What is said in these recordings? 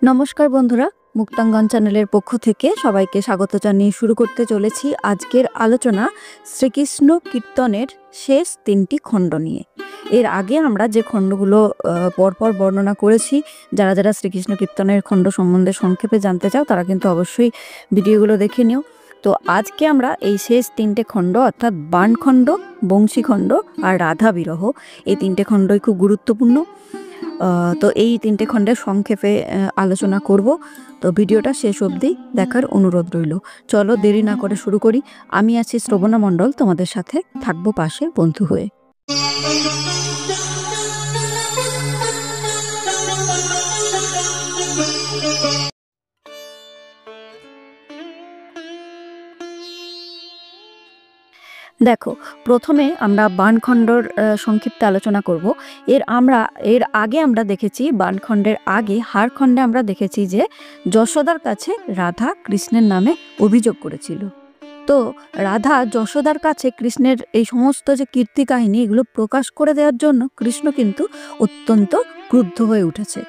নমস্কার বন্ধুরা, মুক্তাঙ্গন চ্যানেলের পক্ষ থেকে সবাইকে স্বাগত জানিয়ে শুরু করতে চলেছি আজকের আলোচনা শ্রীকৃষ্ণ কীর্তনের শেষ 3টি খণ্ড নিয়ে। এর আগে আমরা যে খণ্ডগুলো পরপর বর্ণনা করেছি, যারা যারা শ্রীকৃষ্ণ কীর্তনের খণ্ড সম্বন্ধে সংক্ষেপে জানতে চাও তারা কিন্তু অবশ্যই ভিডিওগুলো দেখে নিও। তো আজকে আমরা এই শেষ 3টে খণ্ড অর্থাৎ বাণখণ্ড, বংশীখণ্ড আর রাধা বিরহ, এই 3টে খণ্ডই খুব গুরুত্বপূর্ণ। তো এই 3টে খণ্ডের সংক্ষেপে আলোচনা করব। তো ভিডিওটা শেষ অবধি দেখার অনুরোধ রইল। চলো দেরি না করে শুরু করি। আমি আছি শ্রবণা মণ্ডল, তোমাদের সাথে থাকবো পাশে বন্ধু হয়ে। দেখো, প্রথমে আমরা বাণখণ্ডর সংক্ষিপ্ত আলোচনা করব। এর আগে আমরা দেখেছি, বাণখণ্ডের আগে হারখণ্ডে আমরা দেখেছি যে যশোদার কাছে রাধা কৃষ্ণের নামে অভিযোগ করেছিল। তো রাধা যশোদার কাছে কৃষ্ণের এই সমস্ত যে কীর্তি কাহিনী, এগুলো প্রকাশ করে দেওয়ার জন্য কৃষ্ণ কিন্তু অত্যন্ত ক্রুদ্ধ হয়ে উঠেছে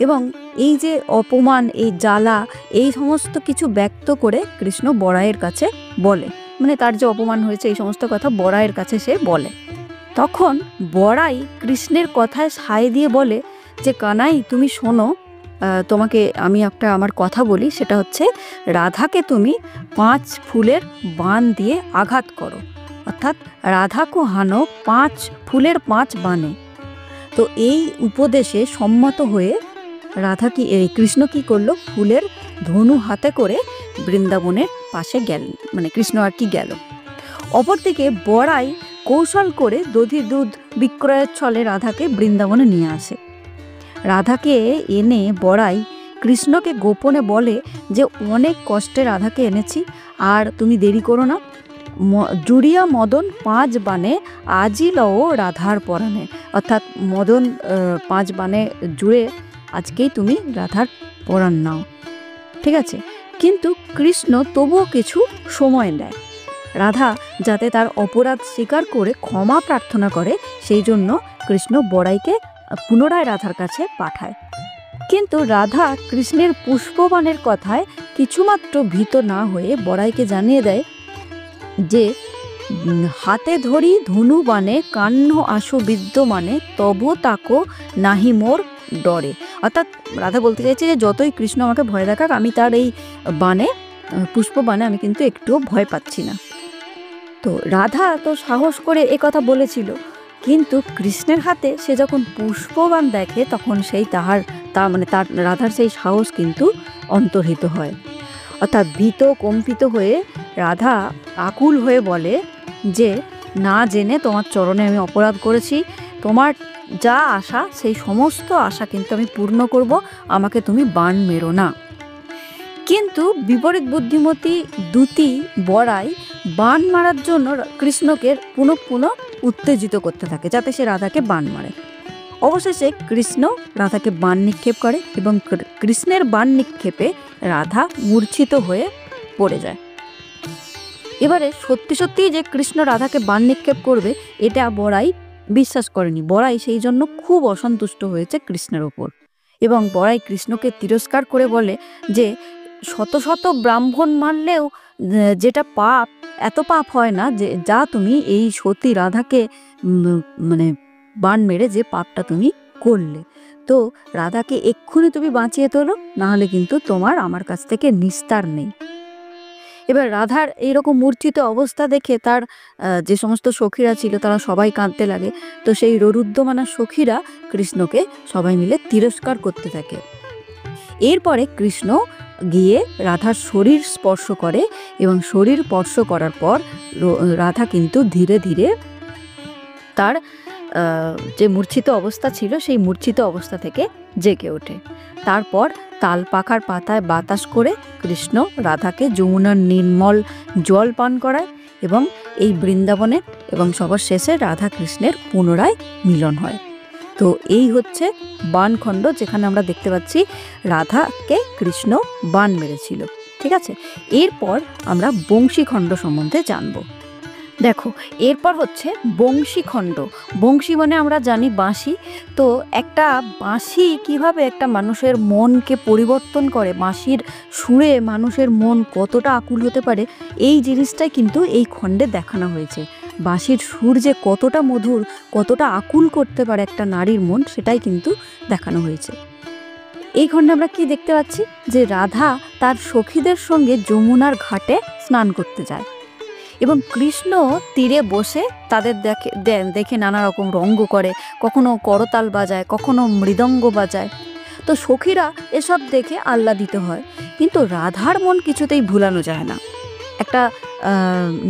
এবং এই যে অপমান, এই জ্বালা, এই সমস্ত কিছু ব্যক্ত করে কৃষ্ণ বড়াইয়ের কাছে বলে, মানে তার যে অপমান হয়েছে এই সমস্ত কথা বড়াইয়ের কাছে সে বলে। তখন বড়াই কৃষ্ণের কথায় সায় দিয়ে বলে যে কানাই, তুমি শোনো, তোমাকে আমি আমার কথা বলি, সেটা হচ্ছে রাধাকে তুমি 5 ফুলের বাণ দিয়ে আঘাত করো, অর্থাৎ রাধাকে হানো 5 ফুলের 5 বাণে। তো এই উপদেশে সম্মত হয়ে কৃষ্ণ কি করলো, ফুলের ধনু হাতে করে বৃন্দাবনের পাশে গেল, মানে কৃষ্ণ আর কি গেল। অপরদিকে বড়াই কৌশল করে দধির দুধ বিক্রয়ের ছলে রাধাকে বৃন্দাবনে নিয়ে আসে। রাধাকে এনে বড়াই কৃষ্ণকে গোপনে বলে যে অনেক কষ্টে রাধাকে এনেছি, আর তুমি দেরি করো না, জুড়িয়া মদন 5 বাণে আজই লও রাধার পরাণে, অর্থাৎ মদন 5 বাণে জুড়ে আজকেই তুমি রাধার পরাণ নাও। ঠিক আছে, কিন্তু কৃষ্ণ তবুও কিছু সময় দেয়। রাধা যাতে তার অপরাধ স্বীকার করে ক্ষমা প্রার্থনা করে, সেই জন্য কৃষ্ণ বড়াইকে পুনরায় রাধার কাছে পাঠায়। কিন্তু রাধা কৃষ্ণের পুষ্পবাণের কথায় কিছুমাত্র ভীত না হয়ে বড়াইকে জানিয়ে দেয় যে হাতে ধরি ধনু বাণে কান্ন আশু বিদ্যমানে তব তাকো নাহি মোর ডরে, অর্থাৎ রাধা বলতে চাইছে যে যতই কৃষ্ণ আমাকে ভয় দেখাক, আমি তার এই বাণে, পুষ্পবাণে আমি কিন্তু একটুও ভয় পাচ্ছি না। তো রাধা তো সাহস করে কথা বলেছিল, কিন্তু কৃষ্ণের হাতে সে যখন পুষ্পবাণ দেখে তখন সেই তার রাধার সেই সাহস কিন্তু অন্তর্হিত হয়। অর্থাৎ ভীত কম্পিত হয়ে রাধা আকুল হয়ে বলে যে না জেনে তোমার চরণে আমি অপরাধ করেছি, তোমার যা আশা সেই সমস্ত আশা কিন্তু আমি পূর্ণ করব, আমাকে তুমি বাণ মেরো না। কিন্তু বিপরীত বুদ্ধিমতী দূতি বড়াই বাণ মারার জন্য কৃষ্ণকে পুনঃ উত্তেজিত করতে থাকে যাতে সে রাধাকে বাণ মারে। অবশেষে কৃষ্ণ রাধাকে বাণ নিক্ষেপ করে এবং কৃষ্ণের বাণ নিক্ষেপে রাধা মূর্ছিত হয়ে পড়ে যায়। এবারে সত্যি সত্যিই যে কৃষ্ণ রাধাকে বাণ নিক্ষেপ করবে এটা বড়াই বিশ্বাস করেনি। বড়াই সেই জন্য খুব অসন্তুষ্ট হয়েছে কৃষ্ণের ওপর এবং বড়াই কৃষ্ণকে তিরস্কার করে বলে যে শত শত ব্রাহ্মণ মারলেও যেটা পাপ, এত পাপ হয় না যে যা তুমি এই সতী রাধাকে মানে বাণ মেরে যে পাপটা তুমি করলে। তো রাধাকে এক্ষুনি তুমি বাঁচিয়ে তোলো, নাহলে কিন্তু তোমার আমার কাছ থেকে নিস্তার নেই। এবার রাধার এইরকম মূর্ছিত অবস্থা দেখে তার যে সমস্ত সখীরা ছিল তারা সবাই কাঁদতে লাগে। তো সেই রুদ্ধমানা সখীরা কৃষ্ণকে সবাই মিলে তিরস্কার করতে থাকে। এরপরে কৃষ্ণ গিয়ে রাধার শরীর স্পর্শ করে এবং শরীর স্পর্শ করার পর রাধা কিন্তু ধীরে ধীরে তার যে মূর্ছিত অবস্থা ছিল সেই মূর্ছিত অবস্থা থেকে জেগে ওঠে। তারপর তাল পাখার পাতায় বাতাস করে কৃষ্ণ রাধাকে যমুনার নির্মল জল পান করায় এবং এই বৃন্দাবনে এবং সবার শেষে রাধা কৃষ্ণের পুনরায় মিলন হয়। তো এই হচ্ছে বাণখণ্ড, যেখানে আমরা দেখতে পাচ্ছি রাধাকে কৃষ্ণ বাণ মেরেছিল। ঠিক আছে, এরপর আমরা বংশীখণ্ড সম্বন্ধে জানব। দেখো, এরপর হচ্ছে বংশীখণ্ড। বংশী মানে আমরা জানি বাঁশি। তো একটা বাঁশি কিভাবে একটা মানুষের মনকে পরিবর্তন করে, বাঁশির সুরে মানুষের মন কতটা আকুল হতে পারে, এই জিনিসটাই কিন্তু এই খণ্ডে দেখানো হয়েছে। বাঁশির সুর যে কতটা মধুর, কতটা আকুল করতে পারে একটা নারীর মন, সেটাই কিন্তু দেখানো হয়েছে। এই খণ্ডে আমরা কি দেখতে পাচ্ছি, যে রাধা তার সখীদের সঙ্গে যমুনার ঘাটে স্নান করতে যায় এবং কৃষ্ণ তীরে বসে তাদের দেখে নানা রকম রঙ্গ করে, কখনো করতাল বাজায়, কখনো মৃদঙ্গ বাজায়। তো সখীরা এসব দেখে আহ্লাদিত হয়, কিন্তু রাধার মন কিছুতেই ভুলানো যায় না। একটা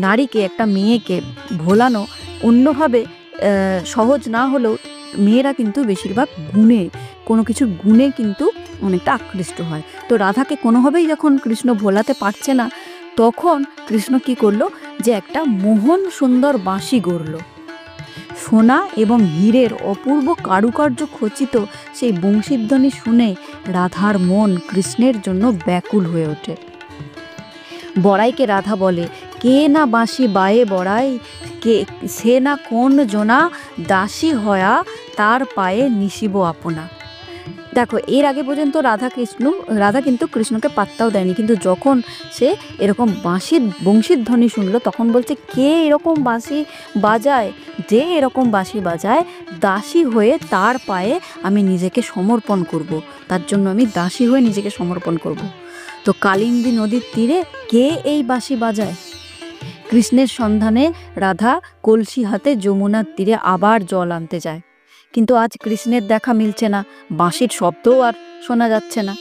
নারীকে, একটা মেয়েকে ভোলানো অন্যভাবে সহজ না হলেও মেয়েরা কিন্তু বেশিরভাগ গুণে, কোনো কিছুর গুণে কিন্তু অনেকটা আকৃষ্ট হয়। তো রাধাকে কোনোভাবেই যখন কৃষ্ণ ভোলাতে পারছে না, তখন কৃষ্ণ কি করলো, যে একটা মোহন সুন্দর বাঁশি গড়ল। সোনা এবং হীরের অপূর্ব কারুকার্য খচিত সেই বংশীধ্বনি শুনে রাধার মন কৃষ্ণের জন্য ব্যাকুল হয়ে ওঠে। বড়াইকে রাধা বলে, কে না বাঁশি বায়ে বড়াই, কে সে না কোন জনা দাসী হয়া তার পায়ে নিশিব আপনা। দেখো, এর আগে পর্যন্ত রাধা কিন্তু কৃষ্ণকে পাত্তাও দেয়নি, কিন্তু যখন সে এরকম বংশীর ধ্বনি শুনলো, তখন বলছে, কে এরকম বাঁশি বাজায়, যে এরকম বাঁশি বাজায়, দাসী হয়ে তার পায়ে আমি নিজেকে সমর্পণ করব, তার জন্য আমি দাসী হয়ে নিজেকে সমর্পণ করব। তো কালিন্দী নদীর তীরে কে এই বাঁশি বাজায়? কৃষ্ণের সন্ধানে রাধা কলসি হাতে যমুনার তীরে আবার জল আনতে যায়, কিন্তু আজ কৃষ্ণের দেখা মিলছে না, বাঁশির শব্দও আর শোনা যাচ্ছে না।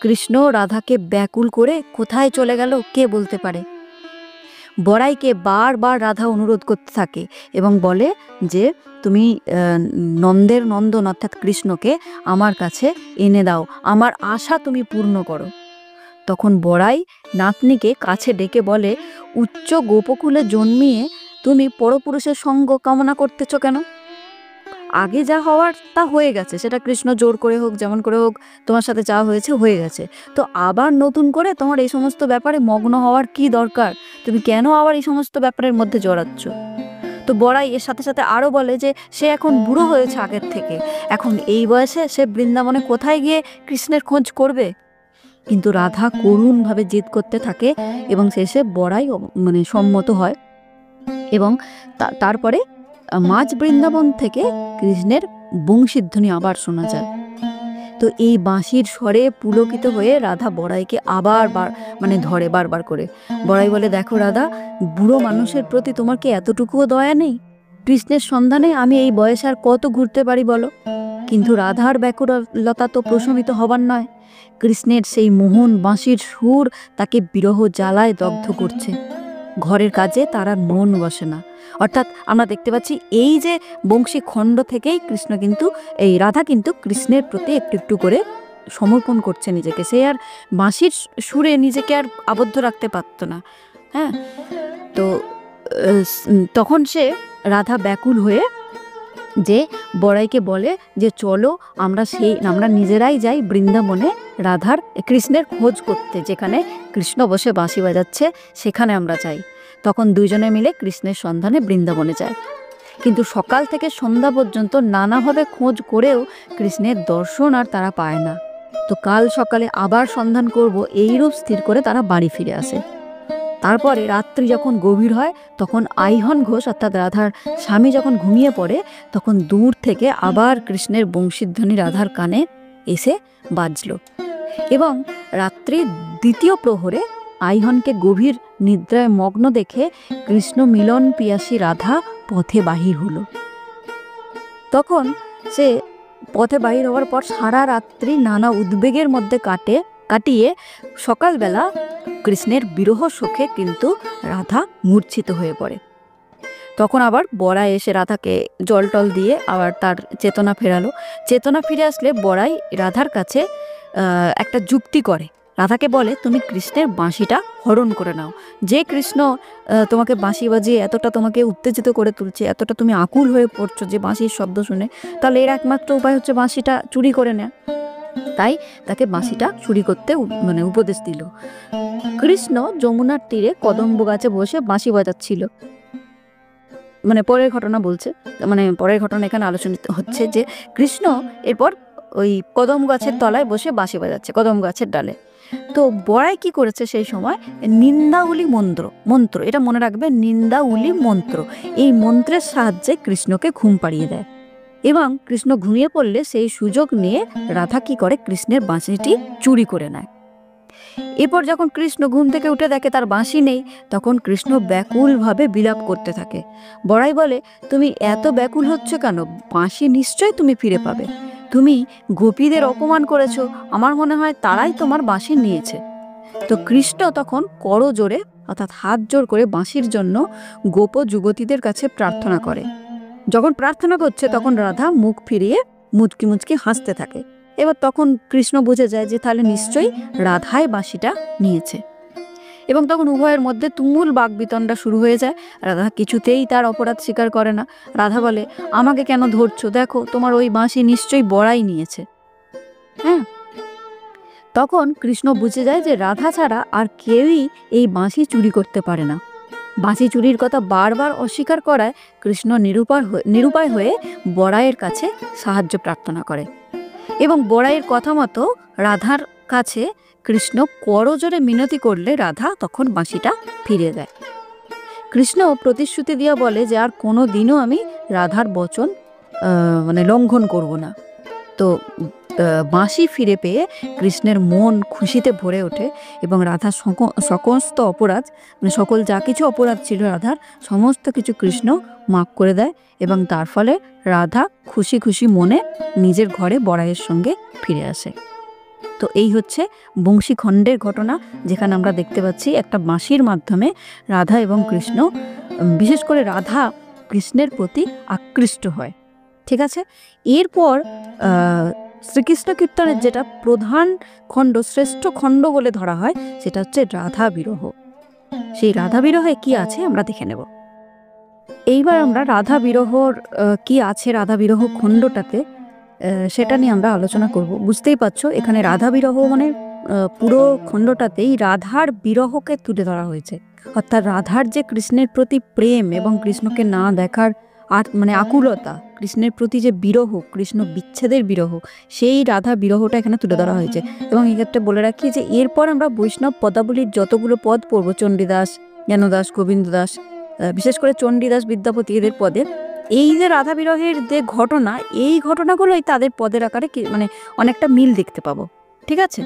কৃষ্ণ রাধাকে ব্যাকুল করে কোথায় চলে গেল কে বলতে পারে। বড়াইকে বারবার রাধা অনুরোধ করতে থাকে এবং বলে যে, তুমি নন্দের নন্দন অর্থাৎ কৃষ্ণকে আমার কাছে এনে দাও, আমার আশা তুমি পূর্ণ করো। তখন বড়াই নাতনিকে কাছে ডেকে বলে, উচ্চ গোপকুলে জন্মিয়ে তুমি পরপুরুষের সঙ্গ কামনা করতেছ কেন? আগে যা হওয়ার তা হয়ে গেছে, সেটা কৃষ্ণ জোর করে হোক, যেমন করে হোক, তোমার সাথে যা হয়েছে হয়ে গেছে। তো আবার নতুন করে তোমার এই সমস্ত ব্যাপারে মগ্ন হওয়ার কি দরকার? তুমি কেন আবার এই সমস্ত ব্যাপারের মধ্যে জড়াচ্ছ? তো বড়াই এর সাথে সাথে আরও বলে যে, সে এখন বুড়ো হয়েছে আগের থেকে, এখন এই বয়সে সে বৃন্দাবনে কোথায় গিয়ে কৃষ্ণের খোঁজ করবে? কিন্তু রাধা করুণভাবে জেদ করতে থাকে এবং শেষে বড়াই সম্মত হয় এবং তারপরে মাঝ বৃন্দাবন থেকে কৃষ্ণের বংশীধ্বনি আবার শোনা যায়। তো এই বাঁশির স্বরে পুলকিত হয়ে রাধা বড়াইকে আবার ধরে বারবার করে। বড়াই বলে, দেখো রাধা, বুড়ো মানুষের প্রতি তোমার কি এতটুকুও দয়া নেই? কৃষ্ণের সন্ধানে আমি এই বয়সে আর কত ঘুরতে পারি বলো? কিন্তু রাধার ব্যাকুলতা তো প্রশমিত হবার নয়। কৃষ্ণের সেই মোহন বাঁশির সুর তাকে বিরহ জ্বালায় দগ্ধ করছে। ঘরের কাজে তার আর মন বসে না। অর্থাৎ আমরা দেখতে পাচ্ছি এই যে বংশী খণ্ড থেকেই রাধা কিন্তু কৃষ্ণের প্রতি একটু একটু করে সমর্পণ করছে নিজেকে। সে আর বাঁশির সুরে নিজেকে আর আবদ্ধ রাখতে পারত না। হ্যাঁ, তো তখন সে রাধা ব্যাকুল হয়ে যে বড়াইকে বলে যে, চলো আমরা নিজেরাই যাই বৃন্দাবনে কৃষ্ণের খোঁজ করতে, যেখানে কৃষ্ণ বসে বাঁশি বাজাচ্ছে সেখানে আমরা যাই। তখন দুইজনে মিলে কৃষ্ণের সন্ধানে বৃন্দাবনে যায়, কিন্তু সকাল থেকে সন্ধ্যা পর্যন্ত নানাভাবে খোঁজ করেও কৃষ্ণের দর্শন আর তারা পায় না। তো কাল সকালে আবার সন্ধান করব, এইরূপ স্থির করে তারা বাড়ি ফিরে আসে। তারপরে রাত্রি যখন গভীর হয়, তখন আইহন ঘোষ অর্থাৎ রাধার স্বামী যখন ঘুমিয়ে পড়ে, তখন দূর থেকে আবার কৃষ্ণের বংশীধ্বনি রাধার কানে এসে বাজল এবং রাত্রি দ্বিতীয় প্রহরে আইহনকে গভীর নিদ্রায় মগ্ন দেখে কৃষ্ণ মিলন পিয়াসী রাধা পথে বাহির হলো। তখন সে পথে বাহির হওয়ার পর সারা রাত্রি নানা উদ্বেগের মধ্যে কাটিয়ে সকালবেলা কৃষ্ণের বিরহ শোকে কিন্তু রাধা মূর্ছিত হয়ে পড়ে। তখন আবার বড়াই এসে রাধাকে জল টল দিয়ে আবার তার চেতনা ফেরালো। চেতনা ফিরে আসলে বড়াই রাধার কাছে একটা যুক্তি করে। রাধাকে বলে, তুমি কৃষ্ণের বাঁশিটা হরণ করে নাও। যে কৃষ্ণ তোমাকে বাঁশি বাজিয়ে এতটা তোমাকে উত্তেজিত করে তুলছে, এতটা তুমি আকুল হয়ে পড়ছো যে বাঁশির শব্দ শুনে, তাহলে এর একমাত্র উপায় হচ্ছে বাঁশিটা চুরি করে নেওয়া। তাই তাকে বাঁশিটা চুরি করতে উপদেশ দিল। কৃষ্ণ যমুনার তীরে কদম্ব গাছে বসে বাঁশি বাজাচ্ছিল। মানে পরের ঘটনা বলছে, মানে পরের ঘটনা এখানে আলোচনা হচ্ছে যে কৃষ্ণ এরপর ওই কদম গাছের তলায় বসে বাঁশি বাজাচ্ছে, কদম গাছের ডালে। তো বড়াই কি করেছে সেই সময়, নিন্দাউলি মন্ত্র, এটা মনে রাখবে, নিন্দাউলি মন্ত্র, এই মন্ত্রের সাহায্যে কৃষ্ণকে ঘুম পাড়িয়ে দেয়। এবং কৃষ্ণ ঘুমিয়ে পড়লে সেই সুযোগ নিয়ে রাধা কি করে, কৃষ্ণের বাঁশিটি চুরি করে নেয়। এরপর যখন কৃষ্ণ ঘুম থেকে উঠে দেখে তার বাঁশি নেই, তখন কৃষ্ণ ব্যাকুলভাবে বিলাপ করতে থাকে। বড়াই বলে, তুমি এত ব্যাকুল হচ্ছ কেন? বাঁশি নিশ্চয় তুমি ফিরে পাবে। তুমি গোপীদের অপমান করেছো, আমার মনে হয় তারাই তোমার বাঁশি নিয়েছে। তো কৃষ্ণ তখন করজোড়ে অর্থাৎ হাত জোর করে বাঁশির জন্য গোপ যুবতীদের কাছে প্রার্থনা করে। যখন প্রার্থনা করছে তখন রাধা মুখ ফিরিয়ে মুচকি মুচকি হাসতে থাকে। এবার তখন কৃষ্ণ বুঝে যায় যে তাহলে নিশ্চয়ই রাধাই বাঁশিটা নিয়েছে, এবং তখন উভয়ের মধ্যে তুমুল বাকবিতণ্ডা শুরু হয়ে যায়। রাধা কিছুতেই তার অপরাধ স্বীকার করে না। রাধা বলে, আমাকে কেন ধরছো? দেখো তোমার ওই বাঁশি নিশ্চয়ই বড়াই নিয়েছে। হ্যাঁ, তখন কৃষ্ণ বুঝে যায় যে রাধা ছাড়া আর কেউই এই বাঁশি চুরি করতে পারে না। বাঁশি চুরির কথা বারবার অস্বীকার করায় কৃষ্ণ নিরুপায় হয়ে বড়াইয়ের কাছে সাহায্য প্রার্থনা করে, এবং বড়াইয়ের কথা মতো রাধার কাছে কৃষ্ণ করজোড়ে মিনতি করলে রাধা তখন বাঁশিটা ফিরিয়ে দেয়। কৃষ্ণ প্রতিশ্রুতি দিয়া বলে যে আর কোনো দিনও আমি রাধার বচন মানে লঙ্ঘন করব না। তো বাঁশি ফিরে পেয়ে কৃষ্ণের মন খুশিতে ভরে ওঠে, এবং রাধার সমস্ত অপরাধ, মানে সকল যা কিছু অপরাধ ছিল রাধার, সমস্ত কিছু কৃষ্ণ মাফ করে দেয়, এবং তার ফলে রাধা খুশি খুশি মনে নিজের ঘরে বড়াইয়ের সঙ্গে ফিরে আসে। তো এই হচ্ছে বংশীখণ্ডের ঘটনা, যেখানে আমরা দেখতে পাচ্ছি একটা বাঁশির মাধ্যমে রাধা এবং কৃষ্ণ, বিশেষ করে রাধা কৃষ্ণের প্রতি আকৃষ্ট হয়। ঠিক আছে, এরপর শ্রীকৃষ্ণ কীর্তনের যেটা প্রধান খণ্ড, শ্রেষ্ঠ খণ্ড বলে ধরা হয়, সেটা হচ্ছে রাধা বিরহ। সেই রাধা বিরহে কি আছে আমরা দেখে নেব। এইবার আমরা রাধা বিরহর কি আছে রাধা বিরহ খণ্ডটাতে, সেটা নিয়ে আমরা আলোচনা করব। বুঝতেই পারছো এখানে রাধা বিরহ মানে পুরো খণ্ডটাতেই রাধার বিরহকে তুলে ধরা হয়েছে, অর্থাৎ রাধার যে কৃষ্ণের প্রতি প্রেম এবং কৃষ্ণকে না দেখার মানে আকুলতা, কৃষ্ণের প্রতি যে বিরহ, কৃষ্ণ বিচ্ছেদের বিরহ, সেই রাধা বিরহটা এখানে তুলে ধরা হয়েছে। এবং এক্ষেত্রে বলে রাখি যে এরপর আমরা বৈষ্ণব পদাবলীর যতগুলো পদ পড়ব, চণ্ডীদাস, জ্ঞানদাস, গোবিন্দ দাস, বিশেষ করে চণ্ডীদাস, বিদ্যাপতি, এদের পদের, এই যে রাধা বিরহের যে ঘটনা, এই ঘটনাগুলোই তাদের পদের আকারে মানে অনেকটা মিল দেখতে পাবো। ঠিক আছে,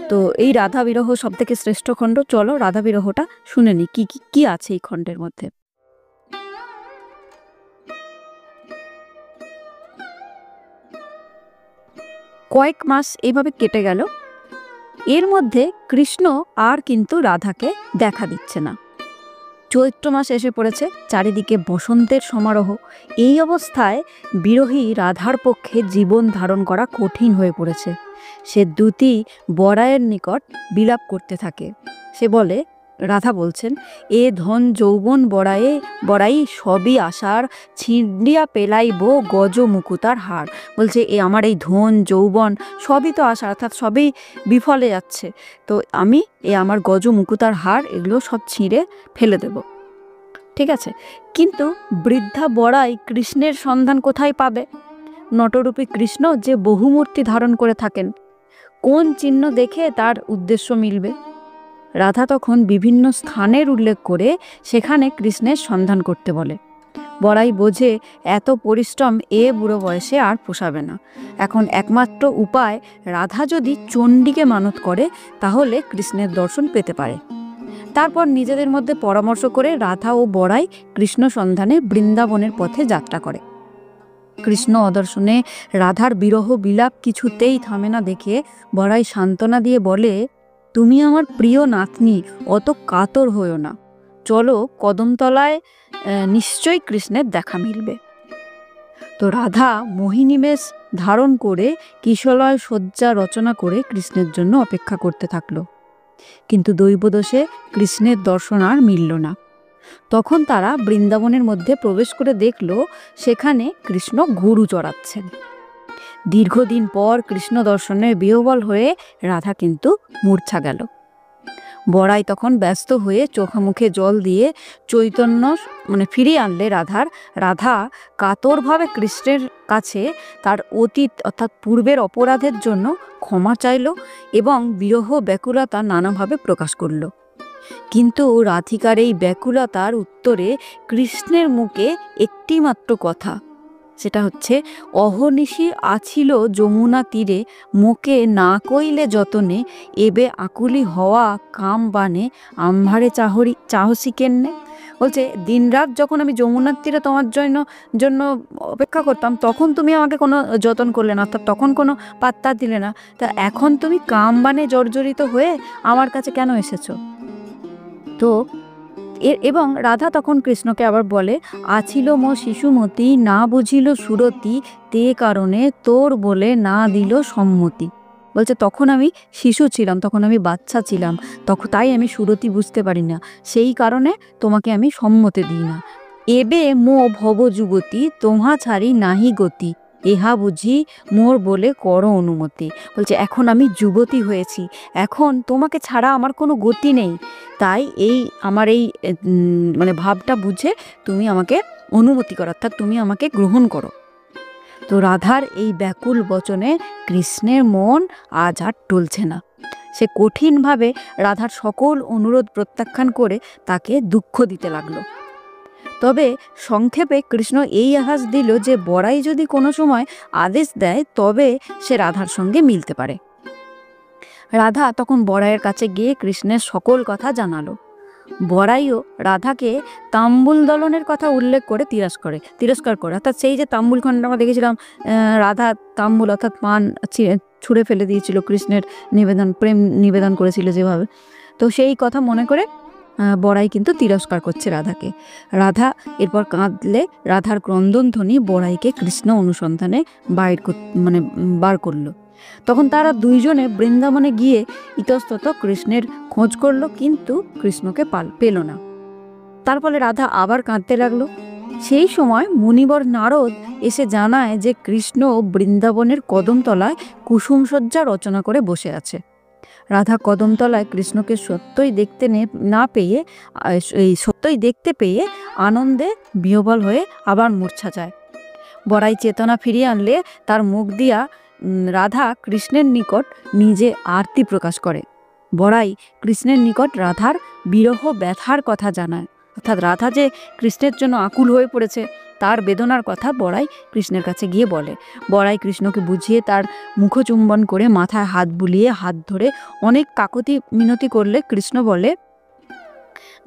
তো এই রাধা বিরহ সব থেকে শ্রেষ্ঠ খণ্ড। চলো রাধা বিরহটা শুনে নি কি কি আছে এই খণ্ডের মধ্যে। কয়েক মাস এইভাবে কেটে গেল। এর মধ্যে কৃষ্ণ আর কিন্তু রাধাকে দেখা দিচ্ছে না। চৈত্র মাস এসে পড়েছে, চারিদিকে বসন্তের সমারোহ। এই অবস্থায় বিরহী রাধার পক্ষে জীবন ধারণ করা কঠিন হয়ে পড়েছে। সে দ্যুতি বড়াইয়ের নিকট বিলাপ করতে থাকে। সে বলে, রাধা বলছেন, এ ধন যৌবন বড়াই সবই আশার, ছিঁড়িয়া পেলাইব গজ মুকুতার হার। বলছে এ আমার এই ধন যৌবন সবই তো আশা, অর্থাৎ সবই বিফলে যাচ্ছে। তো আমি আমার গজ মুকুতার হার এগুলো সব ছিঁড়ে ফেলে দেব। ঠিক আছে, কিন্তু বৃদ্ধা বড়াই কৃষ্ণের সন্ধান কোথায় পাবে? নটরূপী কৃষ্ণ যে বহুমূর্তি ধারণ করে থাকেন, কোন চিহ্ন দেখে তার উদ্দেশ্য মিলবে? রাধা তখন বিভিন্ন স্থানের উল্লেখ করে সেখানে কৃষ্ণের সন্ধান করতে বলে। বড়াই বোঝে এত পরিশ্রম বুড়ো বয়সে আর পোষাবে না। এখন একমাত্র উপায়, রাধা যদি চণ্ডীকে মানত করে তাহলে কৃষ্ণের দর্শন পেতে পারে। তারপর নিজেদের মধ্যে পরামর্শ করে রাধা ও বড়াই কৃষ্ণ সন্ধানে বৃন্দাবনের পথে যাত্রা করে। কৃষ্ণ অদর্শনে রাধার বিরহ বিলাপ কিছুতেই থামে না দেখে বড়াই সান্ত্বনা দিয়ে বলে, তুমি আমার প্রিয় নাতনি, অত কাতর হইও না, চলো কদমতলায়, নিশ্চয়ই কৃষ্ণের দেখা মিলবে। তো রাধা মোহিনীবেশ ধারণ করে কিশলয় শয্যা রচনা করে কৃষ্ণের জন্য অপেক্ষা করতে থাকলো। কিন্তু দৈবদোষে কৃষ্ণের দর্শন আর মিলল না। তখন তারা বৃন্দাবনের মধ্যে প্রবেশ করে দেখল সেখানে কৃষ্ণ গরু চড়াচ্ছেন। দীর্ঘদিন পর কৃষ্ণ দর্শনের বিহ্বল হয়ে রাধা কিন্তু মূর্ছা গেল। বড়াই তখন ব্যস্ত হয়ে চোখে মুখে জল দিয়ে চৈতন্য ফিরিয়ে আনলে রাধা কাতরভাবে কৃষ্ণের কাছে তার অতীত অর্থাৎ পূর্বের অপরাধের জন্য ক্ষমা চাইল এবং বিরহ ব্যাকুলতা নানাভাবে প্রকাশ করল। কিন্তু রাধিকার এই ব্যাকুলতার উত্তরে কৃষ্ণের মুখে একটি মাত্র কথা, সেটা হচ্ছে, অহর্নিশি আছিল যমুনা তীরে, মোকে না কইলে যতনে, এবে আকুলি হওয়া কাম বানে, আম্ভারে চাহসি কেন্নে। বলছে, দিনরাত যখন আমি যমুনার তীরে তোমার জন্য অপেক্ষা করতাম, তখন তুমি আমাকে কোনো যতন করলে না, অর্থাৎ তখন কোনো পাত্তা দিলে না। তা এখন তুমি কাম বানে জর্জরিত হয়ে আমার কাছে কেন এসেছো? তো এবং রাধা তখন কৃষ্ণকে আবার বলে, আছিল মো শিশুমতি, না বুঝিল সুরতি, তে কারণে তোর বলে না দিল সম্মতি। বলছে, তখন আমি শিশু ছিলাম, তখন আমি বাচ্চা ছিলাম, তাই আমি সুরতি বুঝতে পারি না, সেই কারণে তোমাকে আমি সম্মতি দিই না। এবে মো ভব যুবতী, তোমা ছাড়ি নাহি গতি, এহা বুঝি মোর বলে করো অনুমতি। বলছে, এখন আমি যুবতী হয়েছি, এখন তোমাকে ছাড়া আমার কোনো গতি নেই, তাই আমার এই ভাবটা বুঝে তুমি আমাকে অনুমতি করো, অর্থাৎ তুমি আমাকে গ্রহণ করো। তো রাধার এই ব্যাকুল বচনে কৃষ্ণের মন আজ আর টলছে না। সে কঠিনভাবে রাধার সকল অনুরোধ প্রত্যাখ্যান করে তাকে দুঃখ দিতে লাগলো। তবে সংক্ষেপে কৃষ্ণ এই আভাস দিল যে বড়াই যদি কোনো সময় আদেশ দেয় তবে সে রাধার সঙ্গে মিলতে পারে। রাধা তখন বড়াইয়ের কাছে গিয়ে কৃষ্ণের সকল কথা জানালো। বড়াইও রাধাকে তাম্বুল দলনের কথা উল্লেখ করে তিরস্কার করে, অর্থাৎ সেই যে তাম্বুল খণ্ড আমরা দেখেছিলাম, রাধা তাম্বুল অর্থাৎ পান ছুঁড়ে ফেলে দিয়েছিল, কৃষ্ণের প্রেম নিবেদন করেছিল যেভাবে, তো সেই কথা মনে করে বড়াই কিন্তু তিরস্কার করছে রাধাকে। রাধা এরপর কাঁদলে রাধার ক্রন্দনধ্বনি বড়াইকে কৃষ্ণ অনুসন্ধানে বার করলো। তখন তারা দুইজনে বৃন্দাবনে গিয়ে ইতস্তত কৃষ্ণের খোঁজ করলো, কিন্তু কৃষ্ণকে পেল না। তার ফলে রাধা আবার কাঁদতে লাগলো। সেই সময় মুনিবর নারদ এসে জানায় যে কৃষ্ণ বৃন্দাবনের কদমতলায় কুসুমসজ্জা রচনা করে বসে আছে। রাধা কদমতলায় কৃষ্ণকে সত্যই দেখতে পেয়ে আনন্দে বিহ্বল হয়ে আবার মূর্ছা যায়। বড়াই চেতনা ফিরিয়ে আনলে তার মুখ দিয়া রাধা কৃষ্ণের নিকট নিজে আরতি প্রকাশ করে। বড়াই কৃষ্ণের নিকট রাধার বিরহ ব্যথার কথা জানায়, অর্থাৎ রাধা যে কৃষ্ণের জন্য আকুল হয়ে পড়েছে তার বেদনার কথা বড়াই কৃষ্ণের কাছে গিয়ে বলে। বড়াই কৃষ্ণকে বুঝিয়ে তার মুখচুম্বন করে মাথায় হাত বুলিয়ে হাত ধরে অনেক কাকুতি মিনতি করলে কৃষ্ণ বলে,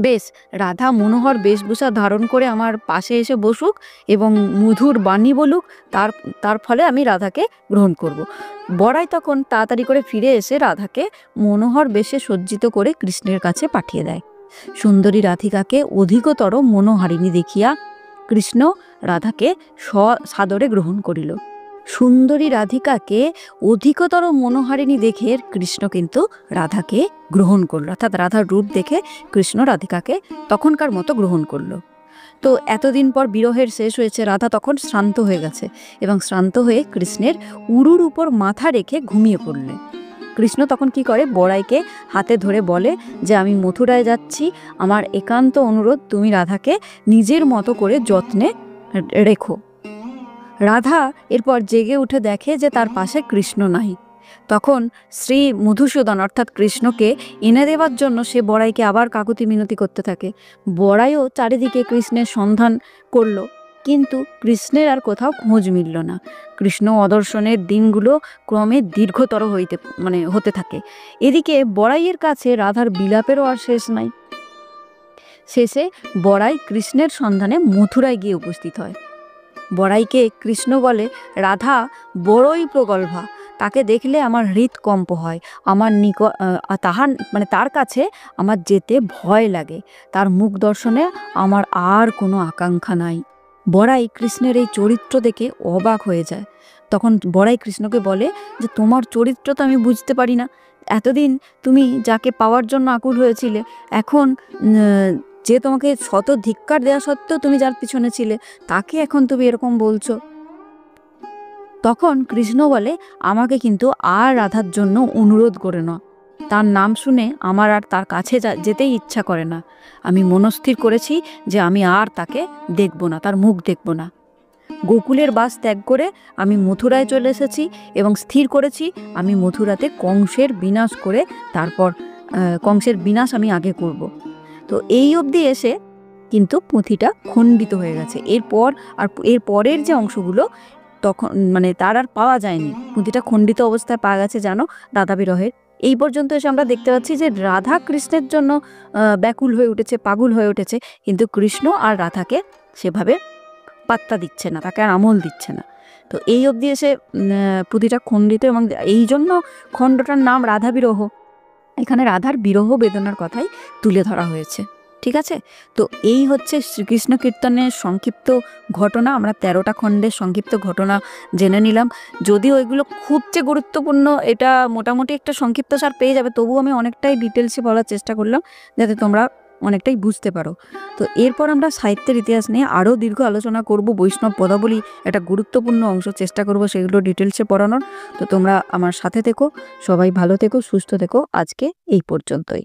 বেশ, রাধা মনোহর বেশভূষা ধারণ করে আমার পাশে এসে বসুক এবং মধুর বাণী বলুক, তার ফলে আমি রাধাকে গ্রহণ করব। বড়াই তখন তাড়াতাড়ি করে ফিরে এসে রাধাকে মনোহর বেশে সজ্জিত করে কৃষ্ণের কাছে পাঠিয়ে দেয়। সুন্দরী রাধিকাকে অধিকতর মনোহারিণী দেখিয়া কৃষ্ণ রাধাকে সাদরে গ্রহণ করিল। সুন্দরী রাধিকাকে অধিকতর মনোহারিণী দেখে কৃষ্ণ কিন্তু রাধাকে গ্রহণ করলো, অর্থাৎ রাধার রূপ দেখে কৃষ্ণ রাধিকাকে তখনকার মতো গ্রহণ করলো। তো এতদিন পর বিরহের শেষ হয়েছে, রাধা তখন শ্রান্ত হয়ে গেছে এবং শ্রান্ত হয়ে কৃষ্ণের উরুর উপর মাথা রেখে ঘুমিয়ে পড়লে। কৃষ্ণ তখন কি করে, বড়াইকে হাতে ধরে বলে যে আমি মথুরায় যাচ্ছি, আমার একান্ত অনুরোধ তুমি রাধাকে নিজের মতো করে যত্নে রেখো। রাধা এরপর জেগে উঠে দেখে যে তার পাশে কৃষ্ণ নাই। তখন শ্রী মধুসূদন অর্থাৎ কৃষ্ণকে এনে দেওয়ার জন্য সে বড়াইকে আবার কাকুতি মিনতি করতে থাকে। বড়াইও চারিদিকে কৃষ্ণের সন্ধান করলো, কিন্তু কৃষ্ণের আর কোথাও খোঁজ মিলল না। কৃষ্ণ অদর্শনের দিনগুলো ক্রমে দীর্ঘতর হতে থাকে। এদিকে বড়াইয়ের কাছে রাধার বিলাপেরও আর শেষ নাই। শেষে বড়াই কৃষ্ণের সন্ধানে মথুরায় গিয়ে উপস্থিত হয়। বড়াইকে কৃষ্ণ বলে, রাধা বড়ই প্রগল্ভা, তাকে দেখলে আমার হৃৎকম্প হয়, আমার তার কাছে আমার যেতে ভয় লাগে, তার মুখ দর্শনে আমার আর কোনো আকাঙ্ক্ষা নাই। বড়াই কৃষ্ণের এই চরিত্র দেখে অবাক হয়ে যায়। তখন বড়াই কৃষ্ণকে বলে যে তোমার চরিত্র তো আমি বুঝতে পারি না, এতদিন তুমি যাকে পাওয়ার জন্য আকুল হয়েছিলে, এখন যে তোমাকে শত ধিক্কার দেওয়া সত্ত্বেও তুমি যার পিছনে ছিলে তাকে এখন তুমি এরকম বলছো। তখন কৃষ্ণ বলে, আমাকে কিন্তু আর রাধার জন্য অনুরোধ করে না, তার নাম শুনে আমার আর তার কাছে যেতেই ইচ্ছা করে না। আমি মনস্থির করেছি যে আমি আর তাকে দেখব না, তার মুখ দেখব না। গোকুলের বাস ত্যাগ করে আমি মথুরায় চলে এসেছি এবং স্থির করেছি আমি মথুরাতে কংসের বিনাশ করে তারপর কংসের বিনাশ আমি আগে করব। তো এই অবধি এসে কিন্তু পুঁথিটা খণ্ডিত হয়ে গেছে। এর পরের যে অংশগুলো তখন মানে তার আর পাওয়া যায়নি, পুঁথিটা খণ্ডিত অবস্থায় পাওয়া গেছে জানো, রাধা বিরহের। এই পর্যন্ত এসে আমরা দেখতে পাচ্ছি যে রাধা কৃষ্ণের জন্য ব্যাকুল হয়ে উঠেছে, পাগল হয়ে উঠেছে, কিন্তু কৃষ্ণ আর রাধাকে সেভাবে পাত্তা দিচ্ছে না, তাকে আর আমল দিচ্ছে না। তো এই অবধি এসে পুঁথিটা খণ্ডিত, এবং এই জন্য খণ্ডটার নাম রাধা বিরহ। এখানে রাধার বিরহ বেদনার কথাই তুলে ধরা হয়েছে। ঠিক আছে, তো এই হচ্ছে শ্রীকৃষ্ণ কীর্তনের সংক্ষিপ্ত ঘটনা। আমরা 13টা খণ্ডের সংক্ষিপ্ত ঘটনা জেনে নিলাম। যদিও এগুলো খুব যে গুরুত্বপূর্ণ এটা মোটামুটি একটা সংক্ষিপ্ত সার পেয়ে যাবে, তবুও আমি অনেকটাই ডিটেলসে বলার চেষ্টা করলাম যাতে তোমরা অনেকটাই বুঝতে পারো। তো এরপর আমরা সাহিত্যের ইতিহাস নিয়ে আরও দীর্ঘ আলোচনা করব। বৈষ্ণব পদাবলী একটা গুরুত্বপূর্ণ অংশ, চেষ্টা করব সেগুলো ডিটেলসে পড়ানোর। তো তোমরা আমার সাথে থেকো, সবাই ভালো থেকো, সুস্থ থেকো। আজকে এই পর্যন্তই।